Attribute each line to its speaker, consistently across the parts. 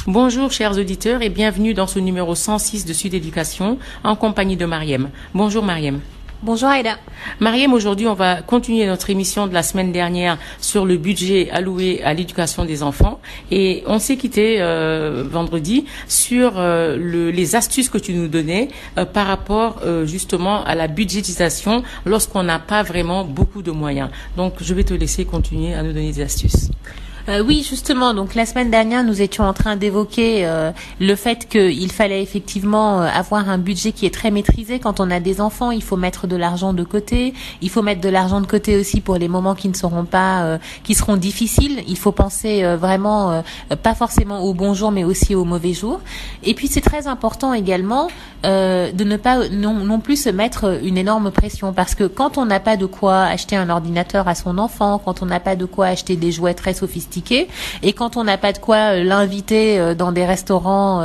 Speaker 1: Bonjour chers auditeurs et bienvenue dans ce numéro 106 de Sud Éducation en compagnie de Mariem. Bonjour Mariem.
Speaker 2: Bonjour Aïda.
Speaker 1: Mariem, aujourd'hui on va continuer notre émission de la semaine dernière sur le budget alloué à l'éducation des enfants et on s'est quitté vendredi sur les astuces que tu nous donnais par rapport justement à la budgétisation lorsqu'on n'a pas vraiment beaucoup de moyens. Donc je vais te laisser continuer à nous donner des astuces.
Speaker 2: Oui, justement. Donc la semaine dernière, nous étions en train d'évoquer le fait qu'il fallait effectivement avoir un budget qui est très maîtrisé. Quand on a des enfants, il faut mettre de l'argent de côté. Il faut mettre de l'argent de côté aussi pour les moments qui ne seront pas, qui seront difficiles. Il faut penser vraiment, pas forcément au bon jour, mais aussi au mauvais jour. Et puis c'est très important également de ne pas non plus se mettre une énorme pression, parce que quand on n'a pas de quoi acheter un ordinateur à son enfant, quand on n'a pas de quoi acheter des jouets très sophistiqués, et quand on n'a pas de quoi l'inviter dans des restaurants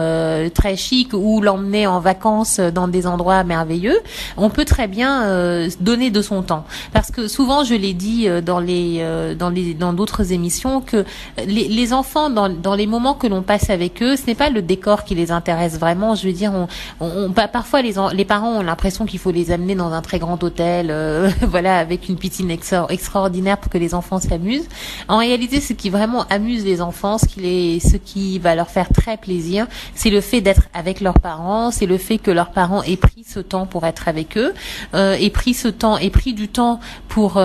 Speaker 2: très chics ou l'emmener en vacances dans des endroits merveilleux, on peut très bien donner de son temps. Parce que souvent, je l'ai dit dans d'autres émissions, que les enfants, dans les moments que l'on passe avec eux, ce n'est pas le décor qui les intéresse vraiment. Je veux dire, parfois les parents ont l'impression qu'il faut les amener dans un très grand hôtel, voilà, avec une piscine extraordinaire pour que les enfants s'amusent. En réalité, ce qui vraiment amuse les enfants, ce qui va leur faire très plaisir, c'est le fait d'être avec leurs parents, c'est le fait que leurs parents aient pris ce temps pour être avec eux, aient pris du temps pour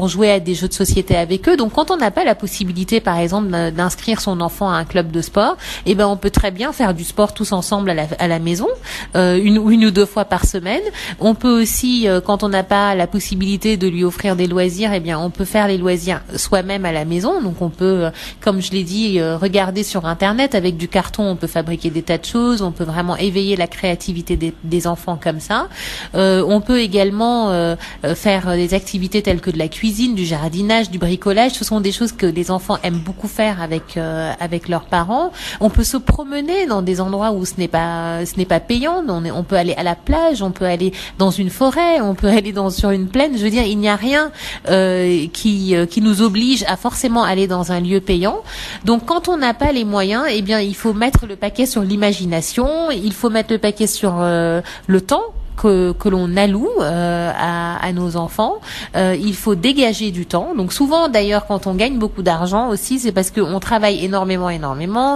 Speaker 2: jouer à des jeux de société avec eux. Donc quand on n'a pas la possibilité, par exemple, d'inscrire son enfant à un club de sport, eh ben on peut très bien faire du sport tous ensemble à la maison, une ou deux fois par semaine. On peut aussi, quand on n'a pas la possibilité de lui offrir des loisirs, eh bien on peut faire les loisirs soi-même à la maison. Donc on peut, comme je l'ai dit, regarder sur Internet. Avec du carton, on peut fabriquer des tas de choses. On peut vraiment éveiller la créativité des enfants comme ça. On peut également faire des activités telles que de la cuisine, du jardinage, du bricolage. Ce sont des choses que les enfants aiment beaucoup faire avec leurs parents. On peut se promener dans des endroits où ce n'est pas payant. On peut aller à la plage, on peut aller dans une forêt, on peut aller sur une plaine. Je veux dire, il n'y a rien qui nous oblige à forcément aller dans un lieu payant. Donc quand on n'a pas les moyens, eh bien il faut mettre le paquet sur l'imagination, il faut mettre le paquet sur le temps que l'on alloue à nos enfants. Il faut dégager du temps. Donc souvent d'ailleurs, quand on gagne beaucoup d'argent aussi, c'est parce qu'on travaille énormément,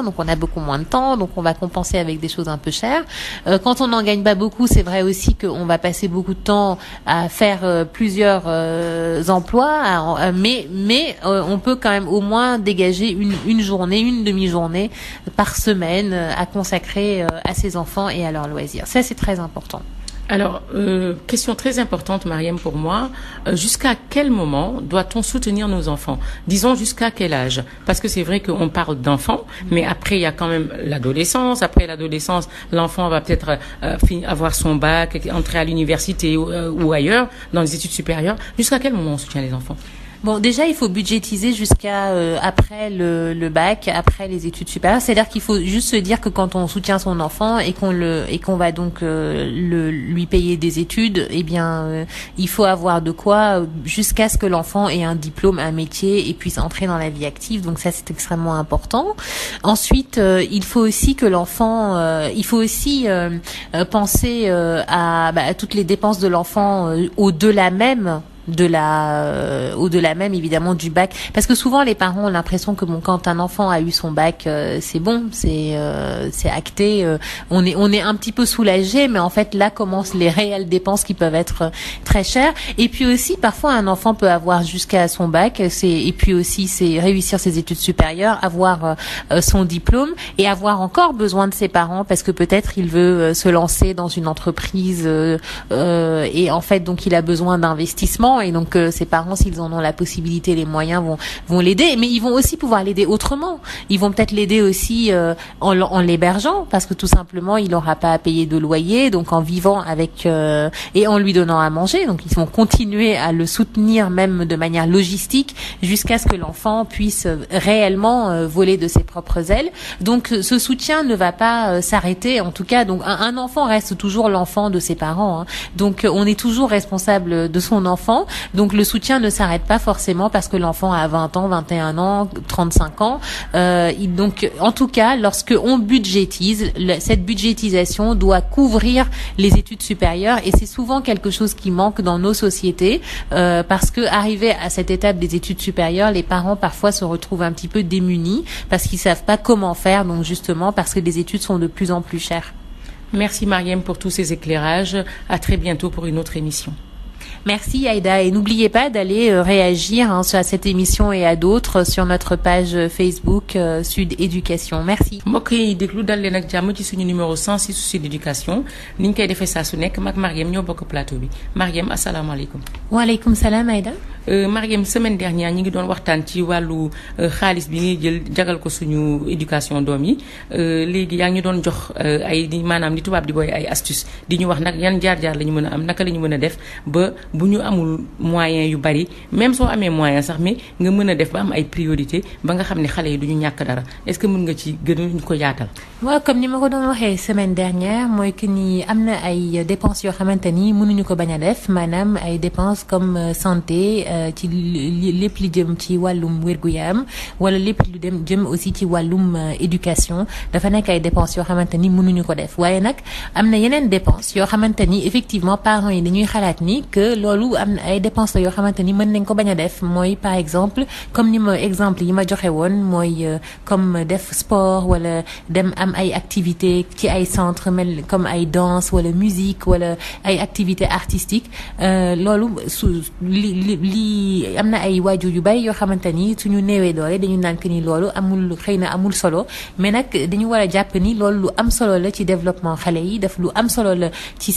Speaker 2: donc on a beaucoup moins de temps, donc on va compenser avec des choses un peu chères. Quand on n'en gagne pas beaucoup, c'est vrai aussi qu'on va passer beaucoup de temps à faire plusieurs emplois, mais on peut quand même au moins dégager une journée, une demi-journée par semaine à consacrer à ses enfants et à leurs loisirs. Ça, c'est très important.
Speaker 1: Alors, question très importante, Mariem, pour moi. Jusqu'à quel moment doit-on soutenir nos enfants? Disons jusqu'à quel âge? Parce que c'est vrai qu'on parle d'enfants, mais après il y a quand même l'adolescence. Après l'adolescence, l'enfant va peut-être avoir son bac, entrer à l'université ou ailleurs, dans les études supérieures. Jusqu'à quel moment on soutient les enfants?
Speaker 2: Bon, déjà, il faut budgétiser jusqu'à après le bac, après les études supérieures. C'est-à-dire qu'il faut juste se dire que quand on soutient son enfant et qu'on va donc lui payer des études, eh bien, il faut avoir de quoi jusqu'à ce que l'enfant ait un diplôme, un métier et puisse entrer dans la vie active. Donc ça, c'est extrêmement important. Ensuite, il faut aussi que l'enfant, penser à toutes les dépenses de l'enfant au-delà même évidemment du bac, parce que souvent les parents ont l'impression que quand un enfant a eu son bac, c'est bon, c'est acté, on est un petit peu soulagé, mais en fait là commencent les réelles dépenses qui peuvent être très chères. Et puis aussi parfois un enfant peut avoir jusqu'à son bac, et puis aussi c'est réussir ses études supérieures, avoir son diplôme et avoir encore besoin de ses parents parce que peut-être il veut se lancer dans une entreprise et en fait donc il a besoin d'investissement. Et donc ses parents, s'ils en ont la possibilité, les moyens, vont l'aider, mais ils vont aussi pouvoir l'aider autrement. Ils vont peut-être l'aider aussi en l'hébergeant, parce que tout simplement il n'aura pas à payer de loyer, donc en vivant avec et en lui donnant à manger. Donc ils vont continuer à le soutenir même de manière logistique jusqu'à ce que l'enfant puisse réellement voler de ses propres ailes. Donc ce soutien ne va pas s'arrêter. En tout cas, donc un enfant reste toujours l'enfant de ses parents. Hein. Donc on est toujours responsable de son enfant. Donc le soutien ne s'arrête pas forcément parce que l'enfant a 20 ans, 21 ans, 35 ans. Donc en tout cas, lorsque on budgétise, cette budgétisation doit couvrir les études supérieures et c'est souvent quelque chose qui manque dans nos sociétés parce que arrivé à cette étape des études supérieures, les parents parfois se retrouvent un petit peu démunis parce qu'ils savent pas comment faire, donc justement parce que les études sont de plus en plus chères.
Speaker 1: Merci Marième pour tous ces éclairages. À très bientôt pour une autre émission.
Speaker 2: Merci Aïda et n'oubliez pas d'aller réagir à cette émission et à d'autres sur notre page Facebook Sud Éducation. Merci.
Speaker 1: mbokk yi déglu dal leen ak jàmm ci suñu numéro 106 Sud Éducation ni ñu koy defee saa su nekk mag Marième ñoo bokk plateau bi Marième asalaamaaleykum.
Speaker 2: waaleykum salaam Aïda.
Speaker 1: Marième semaine dernière ñi ngi doon waxtaan ci wàllu xaalis bi ngay jël jagal ko suñu éducation doom yi léegi yaa ngi doon jox ay maanaam li tubaab di booy ay astuces di ñu wax nag yan jaar-jaar la ñu mën a am naka la ñu mën a def ba bu ñu amul moyen yu bari même soo amee moyen sax mais nga mën a def ba am ay priorité ba nga xam ne xale yi du ñu ñàkk dara est-ce que mën nga ci gën ñu ko yaatal.
Speaker 2: waaw comme ni ma ko doon waxee semaine dernière mooy que ni am na ay dépenses yoo xamante ni mënuñu ko bañ a def maanaam ay dépenses comme santé ci lépp li jëm ci wàllum wér-gu-yaram wala lépp lu jëm aussi ci wàllum éducation dafa nekk ay dépenses yoo xamante ni mënuñu ko def waaye nag am na yeneen dépenses yoo xamante ni effectivement parents yi dañuy xalaat ni que loolu am na ay dépenses la yoo xamante ni mën nañ ko bañ a def mooy par exemple comme ni ma exemple yi ma joxe woon mooy comme def sport wala dem am ay activités ci ay centres mel comme ay danse wala musique wala ay activités artistiques loolu li am na ay waajur yu bari yoo xamante ni suñu néewee doole dañu naan que ni loolu xëy na amul solo mais nag dañu war a jàpp ni loolu lu am solo la ci développement xale yi daf lu am solo la ci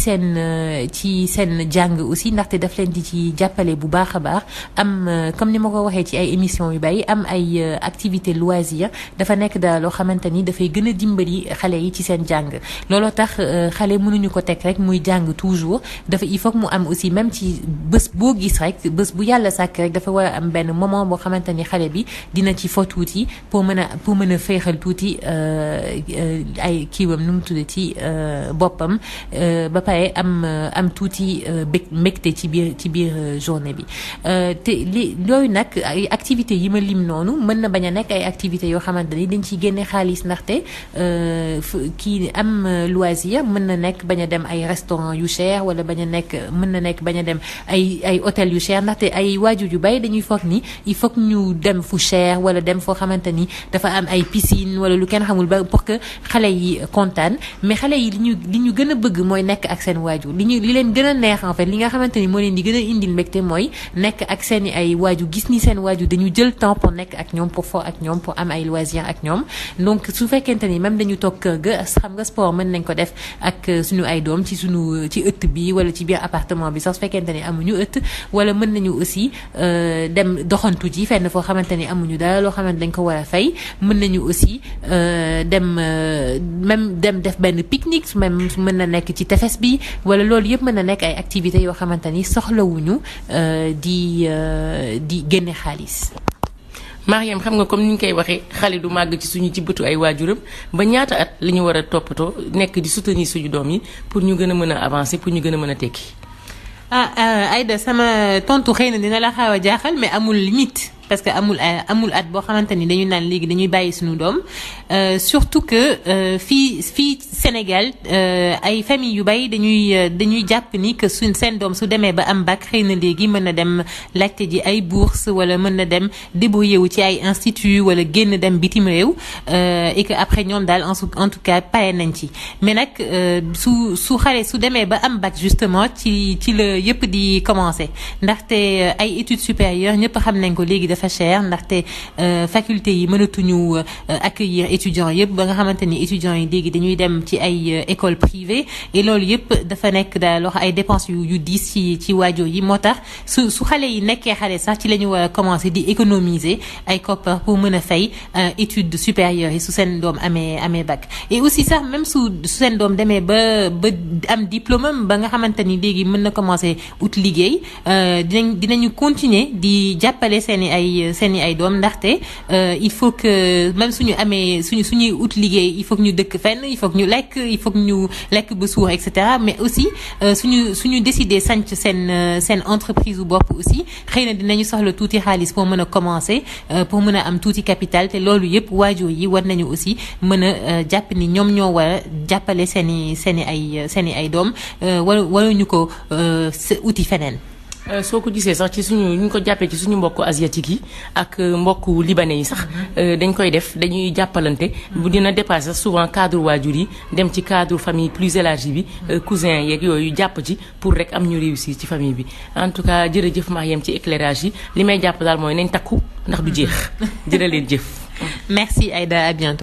Speaker 2: seen jàng aussi ndaxte daf leen di ci jàppale bu baax a baax am comme ni ma ko waxee ci ay émissions yu bari am ay activités loisirs dafa nekk daal loo xamante ni dafay gën a dimbali xale yi ci seen jàng looloo tax xale mënuñu ko teg rek muy jàng toujours il faut que mu am aussi même ci bés boo gis rek bés bu yàlla sàkk rek dafa war a am benn moment boo xamante ni xale bi dina ci fo tuuti pour mën a féexal tuuti ay kiiwam nu mu tuddee ci boppam ba pare am tuuti mbégte ci biir journée bi te yooyu nag ay activités yi ma lim noonu mën na bañ a nekk ay activités yoo xamante ni dañ ciy génne xaalis ndaxte kii am loisir mën na nekk bañ a dem ay restaurant yu cher wala mën na nekk bañ a dem ay hôtel yu cher ndaxte ay waajur yu bay dañuy foog ni il faut que ñu dem fu cher wala dem foo xamante ni dafa am ay piscine wala lu kenn xamul ba pour que xale yi kontaan mais xale yi li ñu gën a bëgg mooy nekk ak seen waajur li leen gën a neex en fait li nga xamante ni moo leen di gën a indil mbégte mooy nekk ak seen i ay waajur gis ni seen waajur dañu jël temps pour nekk ak ñoom pour fo ak ñoom pour am ay loisirs ak ñoom donc su fekkente ni même dañu toog kër ga xam nga sport mën nañ ko def ak suñu ay doom ci ëtt bi wala ci biir appartement bi sax su fekkente ni amuñu ëtt wala mën nañu aussi dem doxantu ji fenn foo xamante ni amuñu dara loo xamante dañ ko war a fay mën nañu aussi dem def benn pique-nique même mën na nekk ci tefes bi wala loolu yëpp mën na nekk ay activités yoo xamante ni soxlawuñu di génne xaalis.
Speaker 1: Mariam xam nga comme ni ñu koy waxee xale du màgg ci bëtu ay waajuram ba ñaata at la ñu war a toppatoo nekk di soutenir suñu doom yi pour ñu gën a mën a avancer pour ñu gën a mën a tekki.
Speaker 2: Aïda sama tontu xëy na dina la xaw a jaaxal mais amul limite. parce que amul at boo xamante ni dañu naan léegi dañuy bàyyi suñu doom surtout que fii Sénégal ay famille yu bari dañuy jàpp ni que seen doom su demee ba am bac xëy na léegi mën na dem laajte ji ay bourse wala mën na dem débrouiller wu ci ay institut wala génn dem bitim réew et que après ñoom daal en tout cas pare nañ ci mais nag su xale su demee ba am bac justement ci la yëpp di commencer ndaxte ay études supérieures ñëpp xam nañ ko léegi dafa cher ndaxte faculté yi mënatuñu accueillir étudiants yëpp ba nga xamante ni étudiants yi léegi dañuy dem ci ay école privée et loolu yëpp dafa nekk daal loo ay dépenses yu diis ci waajur yi moo tax su xale yi nekkee xale sax ci la ñu war a commencer di économiser ay koppar pour mën a fay études supérieures yi su seen doom amee bac et aussi sax même su seen doom demee ba am diplôme ba nga xamante ni léegi mën na commencer ut liggéey dinañu continuer di jàppale seeni ay doom ndaxte il faut que même suñuy ut liggéey il faut que ñu dëkk fenn il faut que ñu lekk il faut que ñu lekk ba suur et cetera mais aussi suñu décider sanc seen entreprise u bopp aussi xëy na dinañu soxla tuuti xaalis pour mën a commencer pour mën a am tuuti capital te loolu yëpp waajur yi war nañu aussi mën a jàpp ni ñoom ñoo war a jàppale seeni ay doom waruñu ko uti feneen.
Speaker 1: soo ko gisee sax ci ñu ko jàppee ci suñu mbokku asiatique yi ak mbokku libanais yi sax dañ koy def dañuy jàppalante bu dina dépasser souvent cadre waajur yi dem ci cadre famille plus élargie bi cousin yeeg yooyu jàpp ci pour rek am ñu réussir ci famille bi en tout cas jërëjëf Marième ci éclairage yi li may jàpp daal mooy nañ takku ndax du jeex jërë leen jëf.
Speaker 2: Merci Aïda, à bientôt.